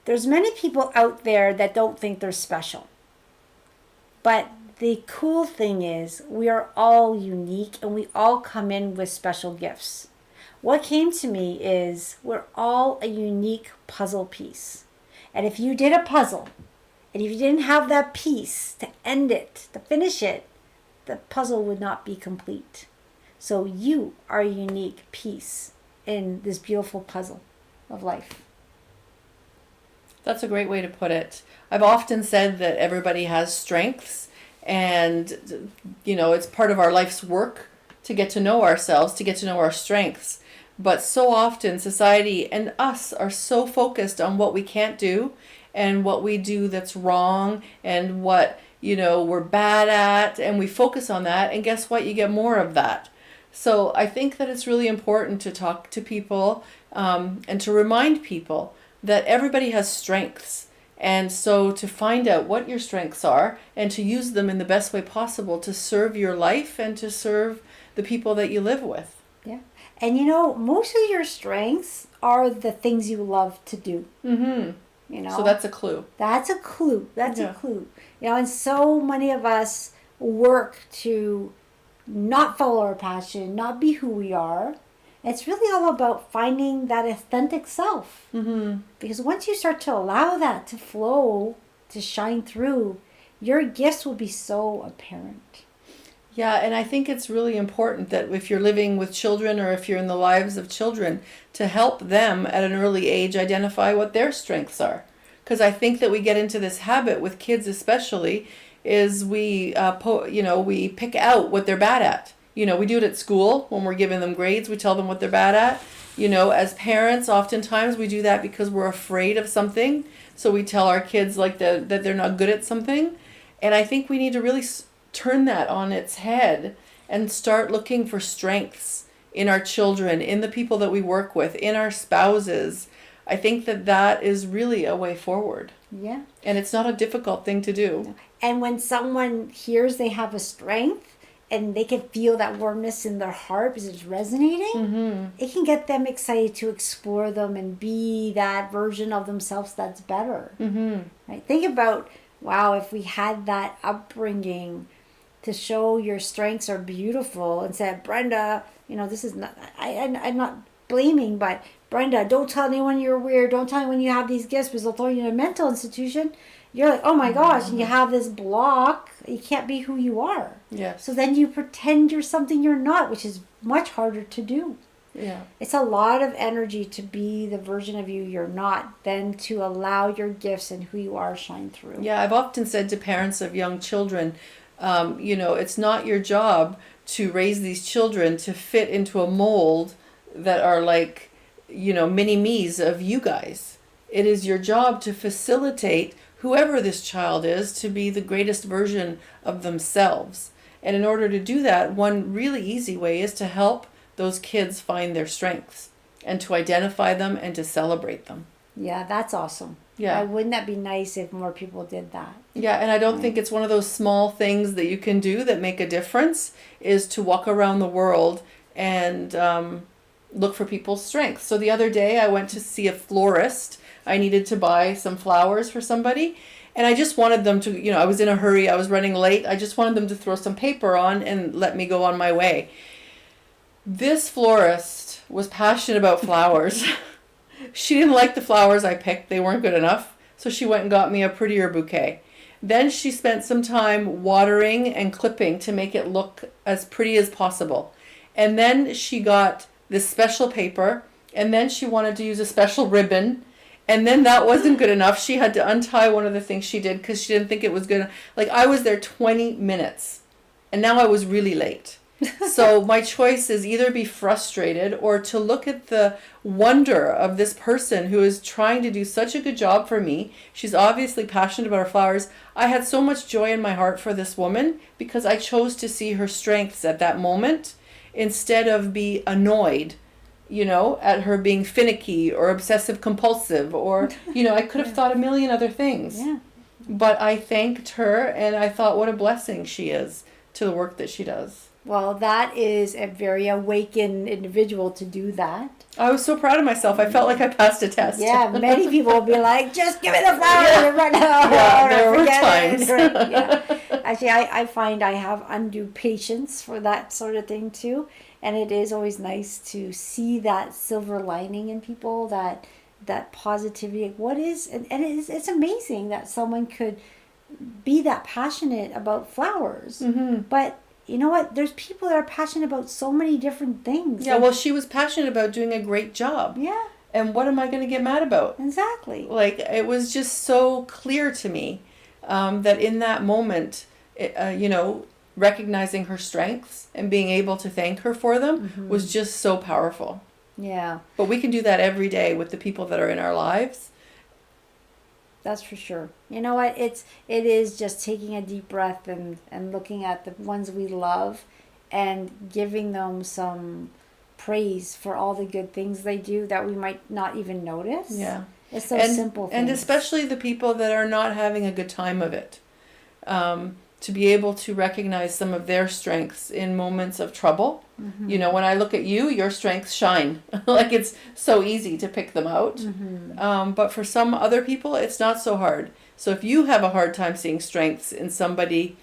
There's many people out there that don't think they're special. But the cool thing is we are all unique and we all come in with special gifts. What came to me is we're all a unique puzzle piece. And if you did a puzzle, and if you didn't have that piece to end it, to finish it, the puzzle would not be complete. So you are a unique piece in this beautiful puzzle of life. That's a great way to put it. I've often said that everybody has strengths, and it's part of our life's work to get to know ourselves, to get to know our strengths. But so often society and us are so focused on what we can't do and what we do that's wrong and what we're bad at, and we focus on that, and guess what? You get more of that. So I think that it's really important to talk to people and to remind people that everybody has strengths. And so to find out what your strengths are and to use them in the best way possible to serve your life and to serve the people that you live with. Yeah. And most of your strengths are the things you love to do. Mm-hmm. So that's a clue. That's a clue. That's a clue. And so many of us work to not follow our passion, not be who we are. It's really all about finding that authentic self. Mm-hmm. Because once you start to allow that to flow, to shine through, your gifts will be so apparent. Yeah, and I think it's really important that if you're living with children or if you're in the lives of children, to help them at an early age identify what their strengths are. Because I think that we get into this habit with kids especially, is we pick out what they're bad at. We do it at school when we're giving them grades. We tell them what they're bad at. As parents, oftentimes we do that because we're afraid of something. So we tell our kids that they're not good at something. And I think we need to really turn that on its head and start looking for strengths in our children, in the people that we work with, in our spouses. I think that is really a way forward. Yeah. And it's not a difficult thing to do. And when someone hears they have a strength, and they can feel that warmness in their heart because it's resonating, mm-hmm. it can get them excited to explore them and be that version of themselves that's better. Mm-hmm. Right? Think about, wow, if we had that upbringing to show your strengths are beautiful and said, Brenda, this is not, I'm not blaming, but Brenda, don't tell anyone you're weird. Don't tell anyone you have these gifts because they'll throw you in a mental institution. You're like, oh my gosh, and you have this block. You can't be who you are. Yes. So then you pretend you're something you're not, which is much harder to do. Yeah. It's a lot of energy to be the version of you you're not than to allow your gifts and who you are shine through. Yeah, I've often said to parents of young children, it's not your job to raise these children to fit into a mold that are like, mini-me's of you guys. It is your job to facilitate whoever this child is to be the greatest version of themselves. And in order to do that, one really easy way is to help those kids find their strengths and to identify them and to celebrate them. Yeah, that's awesome. Yeah. Wouldn't that be nice if more people did that? Yeah, and I don't think it's one of those small things that you can do that make a difference, is to walk around the world and look for people's strengths. So the other day I went to see a florist. I needed to buy some flowers for somebody, and I just wanted them to, I was in a hurry, I was running late, I just wanted them to throw some paper on and let me go on my way. This florist was passionate about flowers. She didn't like the flowers I picked, they weren't good enough, so she went and got me a prettier bouquet. Then she spent some time watering and clipping to make it look as pretty as possible. And then she got this special paper, and then she wanted to use a special ribbon. And then that wasn't good enough. She had to untie one of the things she did because she didn't think it was good. Like, I was there 20 minutes and now I was really late. So my choice is either be frustrated or to look at the wonder of this person who is trying to do such a good job for me. She's obviously passionate about her flowers. I had so much joy in my heart for this woman because I chose to see her strengths at that moment instead of be annoyed at her being finicky or obsessive compulsive or, I could have thought a million other things. Yeah. But I thanked her and I thought what a blessing she is to the work that she does. Well, that is a very awakened individual to do that. I was so proud of myself. I felt like I passed a test. Yeah, many people will be like, just give me the flowers right now. Yeah, or there were forget times. it. Right, yeah. Actually, I find I have undue patience for that sort of thing too. And it is always nice to see that silver lining in people, that positivity. What is, and it's amazing that someone could be that passionate about flowers. Mm-hmm. But you know what? There's people that are passionate about so many different things. Yeah, well, she was passionate about doing a great job. Yeah, And what am I going to get mad about? exactly. Like, it was just so clear to me that in that moment, recognizing her strengths and being able to thank her for them was just so powerful. Yeah, But we can do that every day with the people that are in our lives. that's for sure. You know what? It is just taking a deep breath and looking at the ones we love and giving them some praise for all the good things they do that we might not even notice. Yeah. It's those simple things. And especially the people that are not having a good time of it. To be able to recognize some of their strengths in moments of trouble. Mm-hmm. You know, when I look at you, your strengths shine. Like, it's so easy to pick them out. Mm-hmm. But for some other people, it's not so hard. So if you have a hard time seeing strengths in somebody,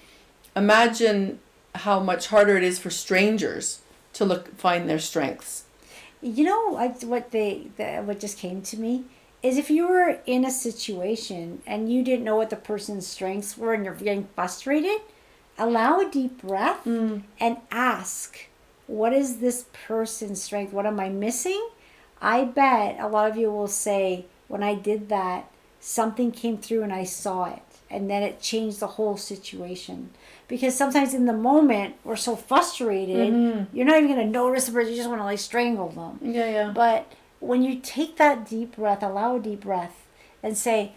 imagine how much harder it is for strangers to find their strengths. You know, what just came to me is if you were in a situation and you didn't know what the person's strengths were and you're getting frustrated, allow a deep breath and ask, what is this person's strength? What am I missing? I bet a lot of you will say, when I did that, something came through and I saw it. And then it changed the whole situation. Because sometimes in the moment, we're so frustrated, you're not even going to notice the person. You just want to like strangle them. Yeah. But when you take that deep breath, allow a deep breath, and say,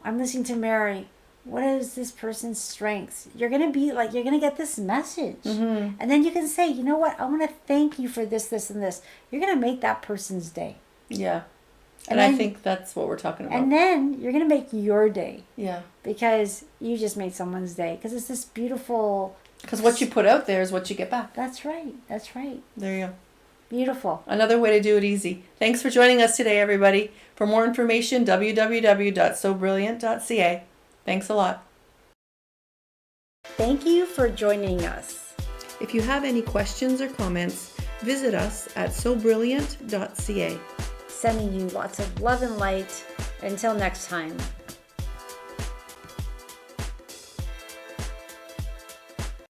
I'm listening to Mary. What is this person's strengths? You're going to get this message. And then you can say, you know what? I want to thank you for this, this, and this. You're going to make that person's day. Yeah. And then, I think that's what we're talking about. And then you're going to make your day. Yeah. Because you just made someone's day. Because it's this beautiful... Because what you put out there is what you get back. That's right. That's right. There you go. Beautiful. Another way to do it easy. Thanks for joining us today, everybody. For more information, www.sobrilliant.ca. Thanks a lot. Thank you for joining us. If you have any questions or comments, visit us at sobrilliant.ca. Sending you lots of love and light. Until next time.